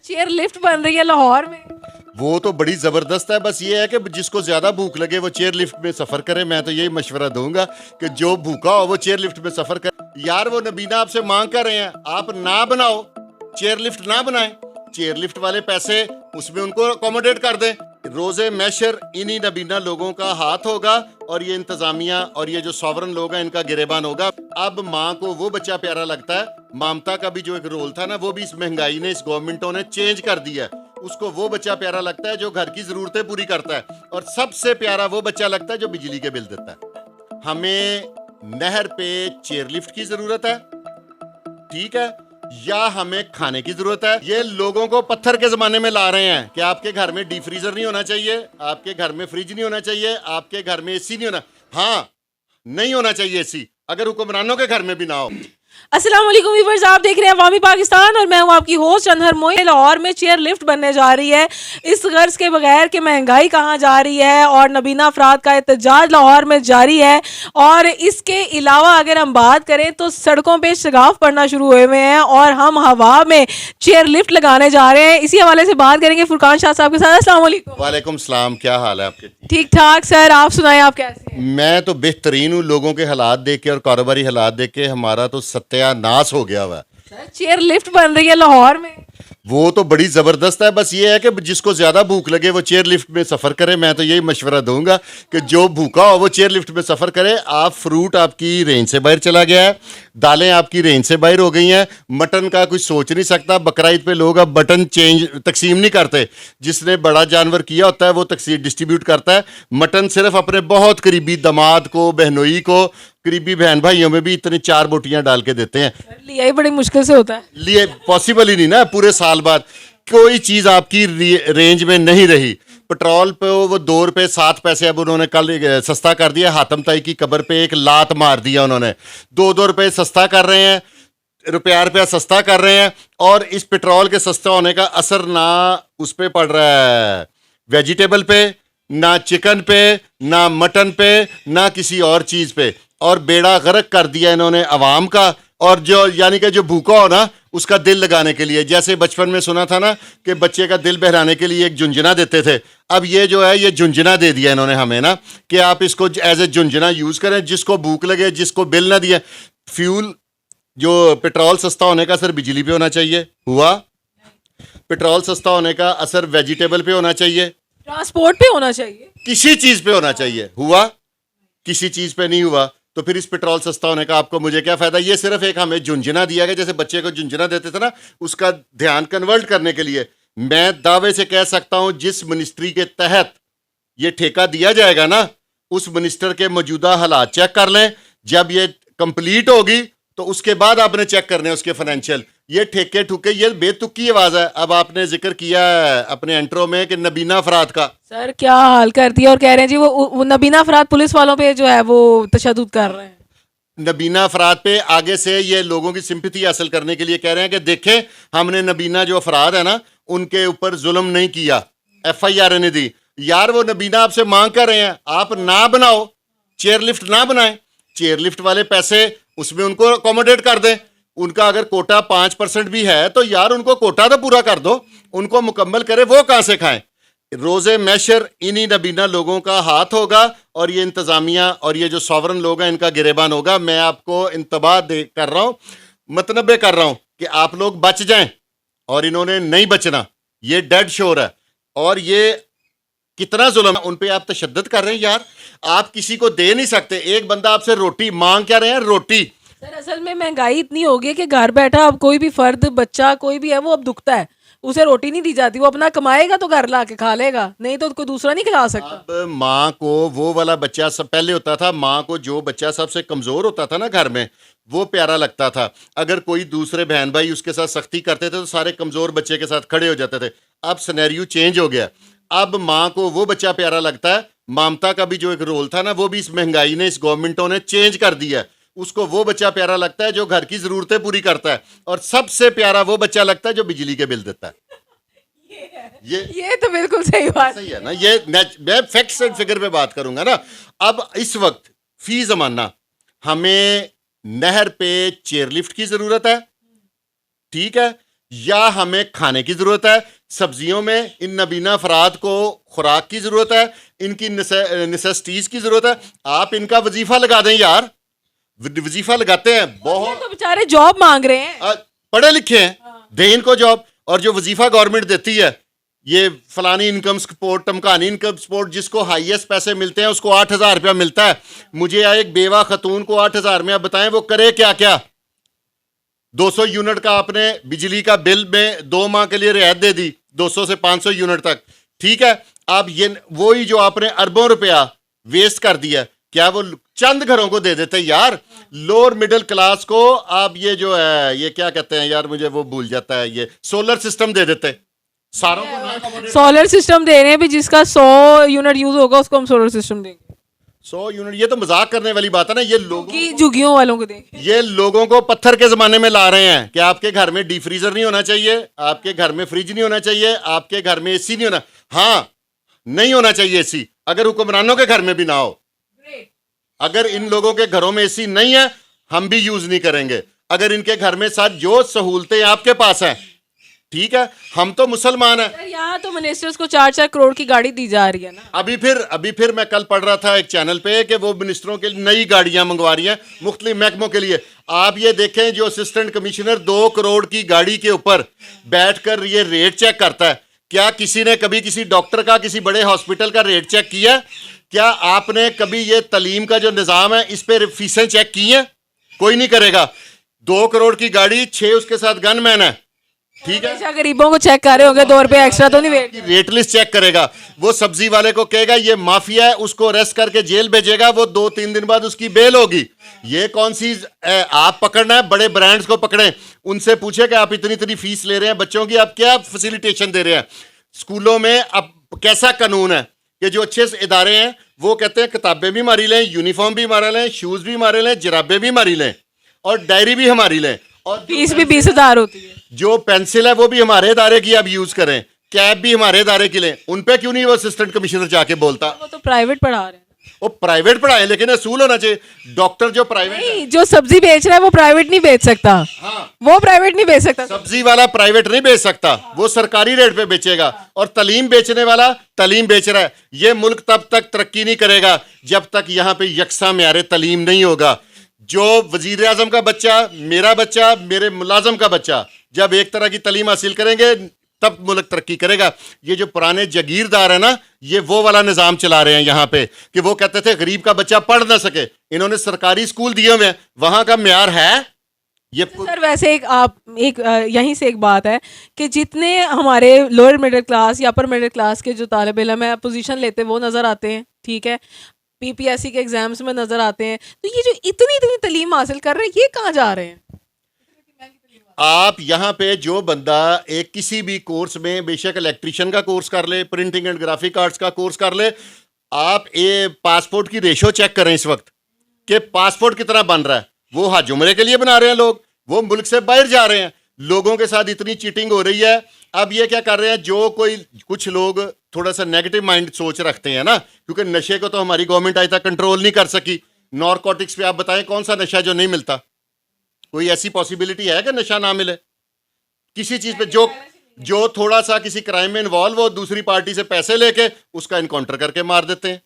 Chair lift बन रही है लाहौर में। वो तो बड़ी ज़बरदस्त है। बस ये है कि जिसको ज़्यादा भूख लगे वो चेयर लिफ्ट में सफ़र करे। मैं तो यही मशवरा दूंगा कि जो भूखा हो वो चेयर लिफ्ट में सफ़र करे। यार वो नबीना आपसे मांग कर रहे हैं, आप ना बनाओ, चेयर लिफ्ट ना बनाएं। चेयर लिफ्ट वाले पैसे उसमें उनको अकोमोडेट कर दें। रोज़े मैशर इन्हीं नबीना लोगों का हाथ होगा और ये इंतज़ामिया और ये जो सॉवरन लोग हैं इनका गिरेबान होगा। अब माँ को वो बच्चा प्यारा लगता है। ममता का भी जो एक रोल था ना, वो भी इस महंगाई ने, इस गवर्नमेंटों ने चेंज कर दिया है। उसको वो बच्चा प्यारा लगता है जो घर की जरूरतें पूरी करता है, और सबसे प्यारा वो बच्चा लगता है जो बिजली के बिल देता है। हमें नहर पे चेयर लिफ्ट की जरूरत है, ठीक है, या हमें खाने की जरूरत है? ये लोगों को पत्थर के जमाने में ला रहे हैं कि आपके घर में डीप फ्रीजर नहीं होना चाहिए, आपके घर में फ्रिज नहीं होना चाहिए, आपके घर में एसी नहीं होना। हाँ, नहीं होना चाहिए एसी, अगर हुक्मरानों के घर में भी ना हो। अस्सलाम वालेकुम व्यूअर्स, आप देख रहे हैं अवामी पाकिस्तान और मैं हूं आपकी होस्ट अनहर मोइन। लाहौर में चेयर लिफ्ट बनने जा रही है इस गर्ज के बगैर कि महंगाई कहाँ जा रही है, और नबीना अफराद का एहतजाज लाहौर में जारी है। और इसके अलावा अगर हम बात करें तो सड़कों पे शगाफ पड़ना शुरू हुए हुए हैं और हम हवा में चेयर लिफ्ट लगाने जा रहे हैं। इसी हवाले से बात करेंगे फुरकान शाह साहब के साथ। अस्सलाम वालेकुम। वालेकुम सलाम, क्या हाल है आपके? ठीक ठाक सर, आप सुनाएं, आप कैसे हैं? मैं तो बेहतरीन हूँ। लोगों के हालात देख के और कारोबारी हालात देख के हमारा तो सत्यानाश हो गया हुआ है। सर चेयर लिफ्ट बन रही है लाहौर में। वो तो बड़ी ज़बरदस्त है। बस ये है कि जिसको ज़्यादा भूख लगे वो चेयर लिफ्ट में सफ़र करे। मैं तो यही मशवरा दूंगा कि जो भूखा हो वो चेयर लिफ्ट में सफ़र करे। आप फ्रूट आपकी रेंज से बाहर चला गया है, दालें आपकी रेंज से बाहर हो गई हैं, मटन का कुछ सोच नहीं सकता। बकरीद पे लोग अब बटन तकसीम नहीं करते। जिसने बड़ा जानवर किया होता है वो तकसीम डिस्ट्रीब्यूट करता है। मटन सिर्फ अपने बहुत करीबी दामाद को, बहनोई को, करीबी बहन भाइयों में भी इतनी 4 बोटियां डाल के देते हैं। लिया ही बड़ी मुश्किल से होता है। लिए पॉसिबल ही नहीं ना। पूरे साल बाद कोई चीज़ आपकी रेंज में नहीं रही। पेट्रोल पे वो 2 रुपये 7 पैसे अब उन्होंने कल सस्ता कर दिया। हातम ताई की कब्र पे एक लात मार दिया उन्होंने। 2-2 रुपये सस्ता कर रहे हैं, रुपया सस्ता कर रहे हैं। और इस पेट्रोल के सस्ता होने का असर ना उस पर पड़ रहा है वेजिटेबल पे, ना चिकन पे, ना मटन पे, ना किसी और चीज़ पे। और बेड़ा गर्क कर दिया इन्होंने अवाम का। और जो यानी कि जो भूखा हो ना उसका दिल लगाने के लिए, जैसे बचपन में सुना था ना कि बच्चे का दिल बहलाने के लिए एक झुंझुना देते थे, अब ये जो है ये झुंझुना दे दिया इन्होंने हमें ना, कि आप इसको एज ए झुंझुना यूज़ करें। जिसको भूख लगे, जिसको बिल ना दिए। फ्यूल जो पेट्रोल सस्ता होने का असर बिजली पे होना चाहिए, हुआ? पेट्रोल सस्ता होने का असर वेजिटेबल पे होना चाहिए, ट्रांसपोर्ट पे होना चाहिए, किसी चीज़ पे होना चाहिए, हुआ? किसी चीज़ पे नहीं हुआ। तो फिर इस पेट्रोल सस्ता होने का आपको मुझे क्या फ़ायदा? ये सिर्फ एक हमें झुंझुना दिया गया, जैसे बच्चे को झुंझुना देते थे ना, उसका ध्यान कन्वर्ट करने के लिए। मैं दावे से कह सकता हूं जिस मिनिस्ट्री के तहत ये ठेका दिया जाएगा ना, उस मिनिस्टर के मौजूदा हालात चेक कर लें। जब ये कंप्लीट होगी तो उसके बाद आपने चेक करने उसके फाइनेंशियल। ये ठेके ठुके, ये बेतुकी आवाज़ है। अब आपने जिक्र किया है अपने एंट्रो में कि नबीना अफराद का। सर क्या हाल कर दिया, और कह रहे हैं जी वो नबीना अफराद पुलिस वालों पे जो है वो तशद्दुद कर रहे हैं। नबीना अफराद पे आगे से ये लोगों की सिंपैथी हासिल करने के लिए कह रहे हैं कि देखें, हमने नबीना जो अफराद है ना उनके ऊपर जुल्म नहीं किया, FIR नहीं दी। यार वो नबीना आपसे मांग कर रहे हैं, आप ना बनाओ, चेयर लिफ्ट ना बनाएं। चेयर लिफ्ट वाले पैसे उसमें उनको अकोमोडेट कर दें। उनका अगर कोटा 5% भी है तो यार उनको कोटा तो पूरा कर दो, उनको मुकम्मल करे। वो कहाँ से खाएं? रोज़े मैशर इन्हीं नबीना लोगों का हाथ होगा और ये इंतज़ामिया और ये जो सॉवरन लोग हैं इनका गिरेबान होगा। मैं आपको इंतबाह कर रहा हूँ, मतनबे कर रहा हूँ कि आप लोग बच जाएं, और इन्होंने नहीं बचना। ये डेड श्योर है। और ये कितना जुल्म है उन पे आप तशद्दुद कर रहे हैं। यार आप किसी को दे नहीं सकते। एक बंदा आपसे रोटी मांग क्या रहे हैं, रोटी। सर असल में महंगाई इतनी हो गई है कि घर बैठा अब कोई भी फर्द, बच्चा कोई भी है, वो अब दुखता है, उसे रोटी नहीं दी जाती। वो अपना कमाएगा तो घर ला के खा लेगा, नहीं तो कोई दूसरा नहीं खिला सकता। अब माँ को वो वाला बच्चा सब पहले होता था, माँ को जो बच्चा सबसे कमज़ोर होता था ना घर में, वो प्यारा लगता था। अगर कोई दूसरे बहन भाई उसके साथ सख्ती करते थे तो सारे कमज़ोर बच्चे के साथ खड़े हो जाते थे। अब सिनेरियो चेंज हो गया। अब माँ को वो बच्चा प्यारा लगता है। ममता का भी जो एक रोल था ना, वो भी इस महंगाई ने, इस गवर्नमेंटों ने चेंज कर दिया है। उसको वो बच्चा प्यारा लगता है जो घर की ज़रूरतें पूरी करता है, और सबसे प्यारा वो बच्चा लगता है जो बिजली के बिल देता है। ये तो बिल्कुल सही बात सही है ना। ये मैं फैक्ट्स एंड फिगर पे बात करूंगा ना। अब इस वक्त फी जमाना हमें नहर पे चेयर लिफ्ट की जरूरत है, ठीक है, या हमें खाने की जरूरत है, सब्जियों में इन नबीना अफराद को खुराक की जरूरत है, इनकी नेसेसिटीज की जरूरत है। आप इनका वजीफा लगा दें यार, वजीफा लगाते हैं ये बहुत, तो बेचारे जॉब मांग रहे हैं। पढ़े लिखे हैं, दें इनको जॉब। और जो वजीफा गवर्नमेंट देती है, ये फलानी इनकम सपोर्ट, टमकानी इनकम सपोर्ट, जिसको हाईएस्ट पैसे मिलते हैं उसको 8,000 रुपया मिलता है। मुझे एक बेवा खतून को 8,000 में, आप बताएं वो करे क्या क्या। 200 यूनिट का आपने बिजली का बिल में 2 माह के लिए रियायत दे दी, 200 से 500 यूनिट तक, ठीक है। आप ये वही जो आपने अरबों रुपया वेस्ट कर दिया, क्या वो चंद घरों को दे देते यार? लोअर मिडिल क्लास को आप ये जो है, ये क्या कहते हैं यार, मुझे वो भूल जाता है, ये सोलर सिस्टम दे देते सारों को ना। सोलर सिस्टम दे रहे हैं भी, जिसका 100 यूनिट यूज होगा उसको हम सोलर सिस्टम देंगे। 100 यूनिट, ये तो मजाक करने वाली बात है ना। ये लोगों कि झुग्गियों वालों को देंगे। ये लोगों को पत्थर के जमाने में ला रहे हैं कि आपके घर में डीप फ्रीजर नहीं होना चाहिए, आपके घर में फ्रिज नहीं होना चाहिए, आपके घर में एसी नहीं होना। हाँ, नहीं होना चाहिए एसी, अगर हुक्मरानों के घर में भी ना हो। अगर इन लोगों के घरों में एसी नहीं है, हम भी यूज नहीं करेंगे। अगर इनके घर में साथ जो सहूलतें आपके पास हैं, ठीक है, हम तो मुसलमान हैं। यहाँ तो मिनिस्टर्स को 4-4 करोड़ की गाड़ी दी जा रही है ना। अभी फिर मैं कल पढ़ रहा था एक चैनल पे कि वो मिनिस्टरों के लिए नई गाड़ियां मंगवा रही हैं मुख्तलिफ महकमों के लिए। आप ये देखें, जो असिस्टेंट कमिश्नर 2 करोड़ की गाड़ी के ऊपर बैठकर ये रेट चेक करता है, क्या किसी ने कभी किसी डॉक्टर का, किसी बड़े हॉस्पिटल का रेट चेक किया? क्या आपने कभी ये तलीम का जो निज़ाम है इस पर फीसें चेक की हैं? कोई नहीं करेगा। 2 करोड़ की गाड़ी, 6 उसके साथ गनमैन है, ठीक है। गरीबों को चेक कर रहे होंगे, 2 रुपए एक्स्ट्रा तो नहीं वेट। रेट लिस्ट चेक करेगा, वो सब्जी वाले को कहेगा ये माफिया है, उसको अरेस्ट करके जेल भेजेगा, वो 2-3 दिन बाद उसकी बेल होगी। ये कौन सी आप पकड़ना है? बड़े ब्रांड्स को पकड़े, उनसे पूछे कि आप इतनी इतनी फीस ले रहे हैं बच्चों की, आप क्या फैसिलिटेशन दे रहे हैं? स्कूलों में अब कैसा कानून है कि जो अच्छे से इदारे हैं वो कहते हैं किताबें भी हमारी लें, यूनिफॉर्म भी हमारा लें, शूज भी हमारे लें, जराबें भी हमारी लें, और डायरी भी हमारी लें, और फीस भी 20,000 होती है। जो पेंसिल है वो भी हमारे इदारे की आप यूज करें, कैब भी हमारे इदारे की लें। उन पे क्यों नहीं वो असिस्टेंट कमिश्नर जाके बोलता? वो तो प्राइवेट पढ़ा रहे हैं। वो प्राइवेट पढ़ाए, लेकिन असूल होना चाहिए। डॉक्टर जो प्राइवेट नहीं, जो सब्जी बेच रहा है वो प्राइवेट नहीं बेच सकता। हाँ, वो प्राइवेट नहीं बेच सकता। सब्जी वाला प्राइवेट नहीं बेच सकता, वो सरकारी रेट पे बेचेगा। और तलीम बेचने वाला तलीम बेच रहा है। ये मुल्क तब तक तरक्की नहीं करेगा जब तक यहाँ पे यकसा म्यारे तलीम नहीं होगा। जो वजीर आजम का बच्चा, मेरा बच्चा, मेरे मुलाजम का बच्चा जब एक तरह की तलीम हासिल करेंगे तब मुल्क तरक्की करेगा। ये जो पुराने जागीरदार है ना, ये वो वाला निज़ाम चला रहे हैं यहाँ पे कि वो कहते थे गरीब का बच्चा पढ़ ना सके, इन्होंने सरकारी स्कूल दिए हुए हैं, वहां का म्यार है ये। सर वैसे यहीं से एक बात है कि जितने हमारे लोअर मिडिल क्लास या अपर मिडिल क्लास के जो तालिब इल्म है पोजीशन लेते वो नज़र आते हैं, ठीक है, पीपीएससी के एग्जाम्स में नज़र आते हैं, तो ये जो इतनी इतनी तालीम हासिल कर रहे हैं ये कहाँ जा रहे हैं? आप यहाँ पे जो बंदा एक किसी भी कोर्स में, बेशक इलेक्ट्रिशियन का कोर्स कर ले, प्रिंटिंग एंड ग्राफिक आर्ट्स का कोर्स कर ले, आप ये पासपोर्ट की रेशो चेक करें इस वक्त कि पासपोर्ट कितना बन रहा है। वो हज उम्रे के लिए बना रहे हैं लोग, वो मुल्क से बाहर जा रहे हैं। लोगों के साथ इतनी चीटिंग हो रही है। अब ये क्या कर रहे हैं, जो कोई कुछ लोग थोड़ा सा नेगेटिव माइंड सोच रखते हैं ना, क्योंकि नशे को तो हमारी गवर्नमेंट आज तक कंट्रोल नहीं कर सकी। नॉर्कोटिक्स पे आप बताएं कौन सा नशा जो नहीं मिलता? कोई ऐसी पॉसिबिलिटी है कि नशा ना मिले किसी चीज पे? जो थोड़ा सा किसी क्राइम में इन्वॉल्व हो, दूसरी पार्टी से पैसे लेके उसका इनकाउंटर करके मार देते हैं,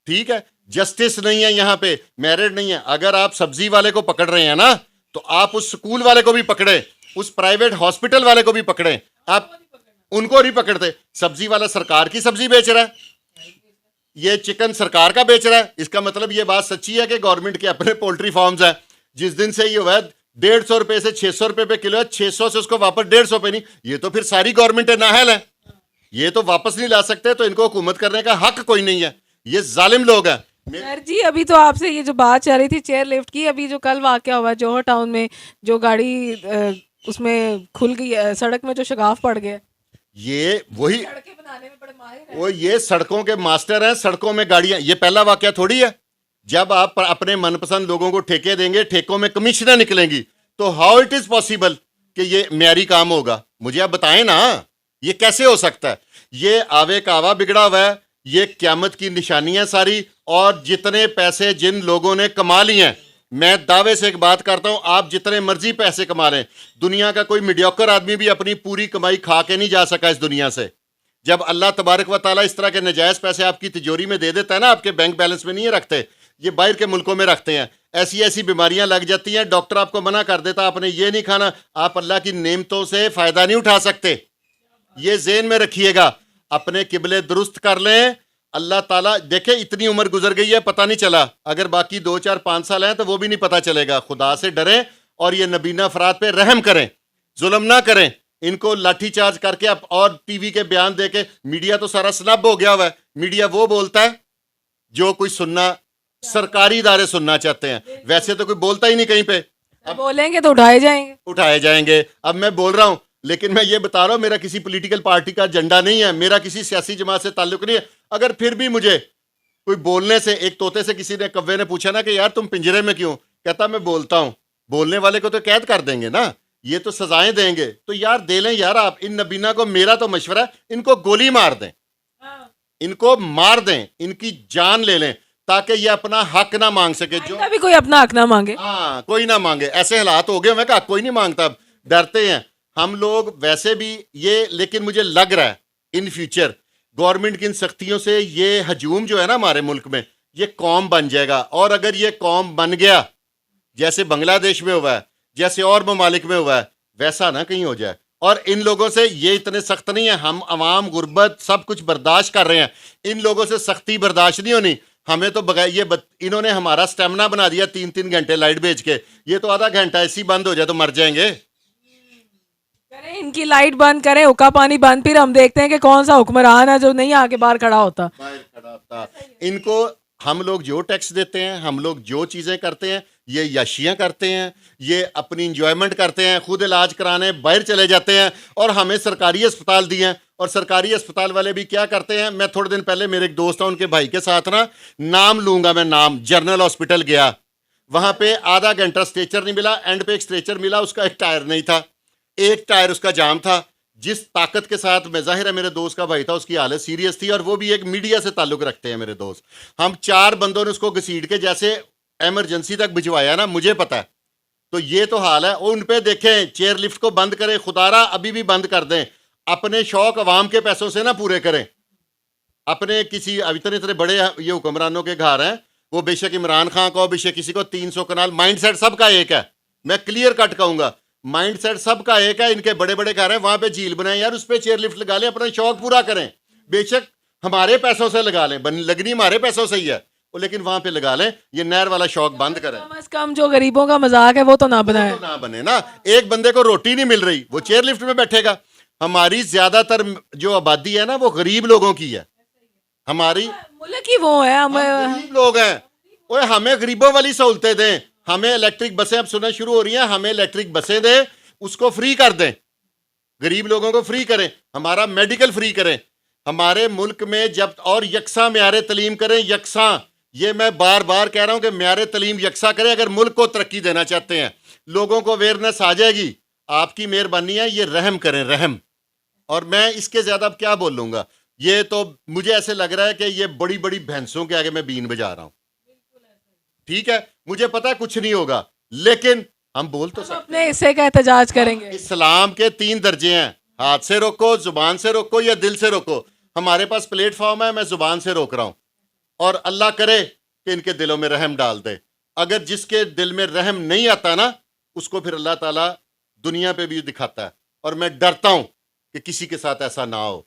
ठीक है। जस्टिस नहीं है यहाँ पे, मेरिट नहीं है। अगर आप सब्जी वाले को पकड़ रहे हैं ना, तो आप उस स्कूल वाले को भी पकड़े, उस प्राइवेट हॉस्पिटल वाले को भी पकड़े, आप उनको नहीं पकड़ते। सब्जी वाला सरकार की सब्जी बेच रहा है, ये चिकन सरकार का बेच रहा है। इसका मतलब ये बात सच्ची है कि गवर्नमेंट के अपने पोल्ट्री फार्म्स हैं। जिस दिन से ये हुआ 150 रुपए से 600 रुपए पे किलो है, 600 से उसको वापस 150 पे नहीं, ये तो फिर सारी गवर्नमेंट नाहल है, ये तो वापस नहीं ला सकते, तो इनको हुकूमत करने का हक कोई नहीं है। ये जालिम लोग हैं। सर जी अभी तो आपसे ये जो बात चल रही थी चेयर लिफ्ट की, अभी जो कल वाकया हुआ जौहर टाउन में, जो गाड़ी उसमें खुल गई, सड़क में जो शगाफ पड़ गया, ये वही सड़कें बनाने में बड़े माहिर हैं। वो ये सड़कों के मास्टर हैं। सड़कों में गाड़ियां, ये पहला वाकया थोड़ी है। जब आप अपने मनपसंद लोगों को ठेके देंगे, ठेकों में कमीशनें निकलेंगी, तो हाउ इट इज पॉसिबल कि ये म्यारी काम होगा? मुझे आप बताएं ना, ये कैसे हो सकता है? ये आवे कावा बिगड़ा हुआ है, ये क्यामत की निशानियां सारी। और जितने पैसे जिन लोगों ने कमा लिए हैं मैं दावे से एक बात करता हूं, आप जितने मर्जी पैसे कमा लें, दुनिया का कोई मीडियोकर आदमी भी अपनी पूरी कमाई खा के नहीं जा सका इस दुनिया से। जब अल्लाह तबारक व ताला इस तरह के नजायज़ पैसे आपकी तिजोरी में दे देता है ना, आपके बैंक बैलेंस में नहीं रखते, ये बाहर के मुल्कों में रखते हैं, ऐसी ऐसी बीमारियां लग जाती हैं, डॉक्टर आपको मना कर देता आपने ये नहीं खाना, आप अल्लाह की नेमतों से फ़ायदा नहीं उठा सकते। ये ज़हन में रखिएगा, अपने किबले दुरुस्त कर लें। अल्लाह ताला देखे इतनी उम्र गुजर गई है, पता नहीं चला, अगर बाकी 2 4 5 साल हैं तो वो भी नहीं पता चलेगा। खुदा से डरें और ये नबीना अफराद पे रहम करें, जुल्म ना करें, इनको लाठी चार्ज करके आप और टीवी के बयान दे के, मीडिया तो सारा स्नब हो गया हुआ है। मीडिया वो बोलता है जो कोई सुनना, सरकारी इदारे सुनना चाहते हैं, वैसे तो कोई बोलता ही नहीं कहीं पे। अब बोलेंगे तो उठाए जाएंगे। अब मैं बोल रहा हूं, लेकिन मैं ये बता रहा हूं, मेरा किसी पॉलिटिकल पार्टी का एजेंडा नहीं है, मेरा किसी सियासी जमात से ताल्लुक नहीं है। अगर फिर भी मुझे कोई बोलने से, एक तोते से किसी ने, कव्वे ने पूछा ना कि यार तुम पिंजरे में क्यों, कहता मैं बोलता हूं। बोलने वाले को तो कैद कर देंगे ना, ये तो सजाएं देंगे। तो यार दे लें यार, आप इन नबीना को, मेरा तो मशवरा है, इनको गोली मार दें, इनको मार दें, इनकी जान ले लें, ताकि ये अपना हक ना मांग सके। जो भी कोई अपना हक ना मांगे, हाँ कोई ना मांगे, ऐसे हालात हो गए मैं कहा कोई नहीं मांगता, डरते हैं हम लोग वैसे भी ये। लेकिन मुझे लग रहा है इन फ्यूचर गवर्नमेंट की इन सख्तियों से ये हजूम जो है ना हमारे मुल्क में, ये कौम बन जाएगा। और अगर ये कौम बन गया, जैसे बांग्लादेश में हुआ है, जैसे और ममालिक में हुआ है, वैसा ना कहीं हो जाए। और इन लोगों से ये इतने सख्त नहीं है, हम अवाम गुर्बत सब कुछ बर्दाश्त कर रहे हैं, इन लोगों से सख्ती बर्दाश्त नहीं होनी। हमें तो बगैर इन्होंने हमारा स्टेमिना बना दिया 3-3 घंटे लाइट भेज के, ये तो आधा घंटा ऐसी बंद हो जाए तो मर जाएंगे। करें इनकी लाइट बंद करें, हुक्का पानी बंद, फिर हम देखते हैं कि कौन सा हुक्मरान है जो नहीं आके बाहर खड़ा होता। इनको हम लोग जो टैक्स देते हैं, हम लोग जो चीज़ें करते हैं, ये याशियाँ करते हैं, ये अपनी इंजॉयमेंट करते हैं, खुद इलाज कराने बाहर चले जाते हैं, और हमें सरकारी अस्पताल दिए हैं। और सरकारी अस्पताल वाले भी क्या करते हैं, मैं थोड़े दिन पहले मेरे एक दोस्त हैं, उनके भाई के साथ ना, नाम लूँगा मैं, नाम, जनरल हॉस्पिटल गया, वहाँ पे आधा घंटा स्ट्रेचर नहीं मिला, एंड पे एक स्ट्रेचर मिला, उसका एक टायर नहीं था, एक टायर उसका जाम था। जिस ताकत के साथ, मैं जाहिर है मेरे दोस्त का भाई था, उसकी हालत सीरियस थी, और वो भी एक मीडिया से ताल्लुक़ रखते हैं मेरे दोस्त। हम 4 बंदों ने उसको घसीट के जैसे एमरजेंसी तक भिजवाया ना, मुझे पता है। तो ये तो हाल है। उन पे देखें, चेयर लिफ्ट को बंद करें, खुदारा अभी भी बंद कर दें। अपने शौक अवाम के पैसों से ना पूरे करें। अपने किसी इतने इतने बड़े ये हुक्मरानों के घर हैं, वो बेशक इमरान खान का हो, बेशक किसी को 300 कनाल, माइंड सेट सबका एक है, मैं क्लियर कट कहूँगा, माइंड सेट सबका एक है। इनके बड़े बड़े घर हैं, वहाँ पे झील बनाए यार, उस पर चेयर लिफ्ट लगा लें, अपना शौक पूरा करें। बेशक हमारे पैसों से लगा लें, लगनी हमारे पैसों से ही है, लेकिन वहां पे लगा लें, ये नहर वाला शौक बंद करें। कम से कम जो गरीबों का मजाक है वो तो ना बनाए, तो ना बने ना। एक बंदे को रोटी नहीं मिल रही, वो चेयर लिफ्ट में बैठेगा। हमारी ज्यादातर जो आबादी है ना, वो गरीब लोगों की है। हमारी मुल्क की वो है, हम गरीब लोग हैं। ओए हमें गरीबों वाली सहूलतें दें, हमें इलेक्ट्रिक बसें अब सुनना शुरू हो रही हैं, हमें इलेक्ट्रिक बसें दें, उसको फ्री कर दें, गरीब लोगों को फ्री करें, हमारा मेडिकल फ्री करें हमारे मुल्क में जब, और यकसा म्यारे तलीम करें, यकसा। ये मैं बार बार कह रहा हूं कि म्यारे तलीम यकसा करें। अगर मुल्क को तरक्की देना चाहते हैं, लोगों को अवेयरनेस आ जाएगी, आपकी मेहरबानी है, ये रहम करें, रहम। और मैं इसके ज़्यादा अब क्या बोलूँगा, ये तो मुझे ऐसे लग रहा है कि ये बड़ी बड़ी भैंसों के आगे मैं बीन बजा रहा हूँ। ठीक है, मुझे पता है कुछ नहीं होगा, लेकिन हम बोल तो सकते, अपने हिस्से का एहतजाज करेंगे। इस्लाम के 3 दर्जे हैं, हाथ से रोको, जुबान से रोको, या दिल से रोको। हमारे पास प्लेटफॉर्म है, मैं जुबान से रोक रहा हूँ, और अल्लाह करे कि इनके दिलों में रहम डाल दे। अगर जिसके दिल में रहम नहीं आता ना, उसको फिर अल्लाह ताला दुनिया पे भी दिखाता है, और मैं डरता हूँ कि किसी के साथ ऐसा ना हो।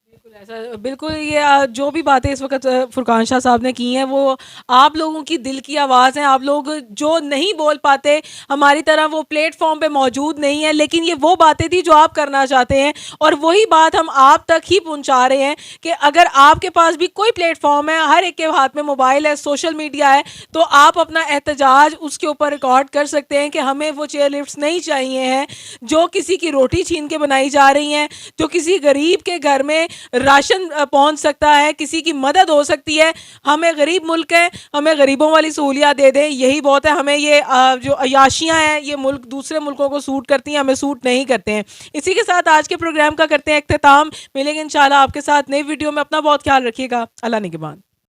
बिल्कुल ऐसा, बिल्कुल ये जो भी बातें इस वक्त फुरकान शाह साहब ने की हैं, वो आप लोगों की दिल की आवाज़ हैं। आप लोग जो नहीं बोल पाते, हमारी तरह वो प्लेटफॉर्म पे मौजूद नहीं है, लेकिन ये वो बातें थी जो आप करना चाहते हैं, और वही बात हम आप तक ही पहुंचा रहे हैं कि अगर आपके पास भी कोई प्लेटफॉर्म है, हर एक के हाथ में मोबाइल है, सोशल मीडिया है, तो आप अपना एहतजाज उसके ऊपर रिकॉर्ड कर सकते हैं कि हमें वो चेयर लिफ्ट्स नहीं चाहिए हैं जो किसी की रोटी छीन के बनाई जा रही हैं, जो किसी गरीब के घर में राशन पहुंच सकता है, किसी की मदद हो सकती है। हमें गरीब मुल्क है, हमें गरीबों वाली सहूलियत दे दें, यही बहुत है। हमें ये जो अयाशियां हैं, ये मुल्क दूसरे मुल्कों को सूट करती हैं, हमें सूट नहीं करते हैं। इसी के साथ आज के प्रोग्राम का करते हैं इख्तिताम। मिलेंगे इंशाल्लाह आपके साथ नई वीडियो में। अपना बहुत ख्याल रखिएगा। अल्लाह निगहबान।